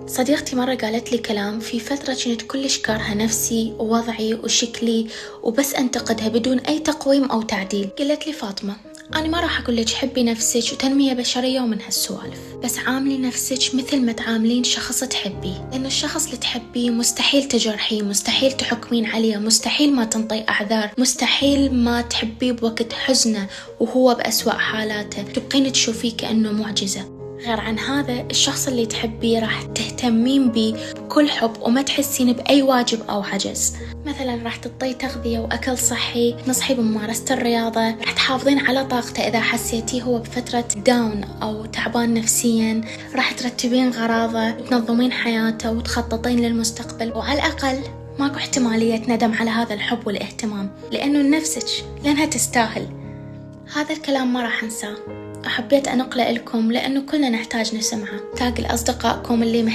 صديقتي مرة قالت لي كلام في فترة كنت كلش كارهة نفسي ووضعي وشكلي وبس أنتقدها بدون أي تقويم أو تعديل. قالت لي فاطمة، أنا ما راح أقول لك حبي نفسك وتنمية بشرية ومن هالسوالف، بس عاملي نفسك مثل ما تعاملين شخص تحبيه، لأنه الشخص اللي تحبيه مستحيل تجرحيه، مستحيل تحكمين عليه، مستحيل ما تنطي أعذار، مستحيل ما تحبيه بوقت حزنه وهو بأسوأ حالاته تبقين تشوفيه كأنه معجزة. غير عن هذا، الشخص اللي تحبيه راح تهتمين بيه بكل حب وما تحسين بأي واجب أو عجز. مثلا راح تطي تغذية وأكل صحي، نصحي بممارسة الرياضة، راح تحافظين على طاقته إذا حسيتيه هو بفترة داون أو تعبان نفسيا، راح ترتبين غراضه، تنظمين حياته وتخططين للمستقبل، وعلى الأقل ماكو احتمالية ندم على هذا الحب والاهتمام، لأنه لنفسك، لأنها تستاهل. هذا الكلام ما راح أنساه، حبيت أنقله لكم لأنه كلنا نحتاج نسمعه. تاج لأصدقائكم اللي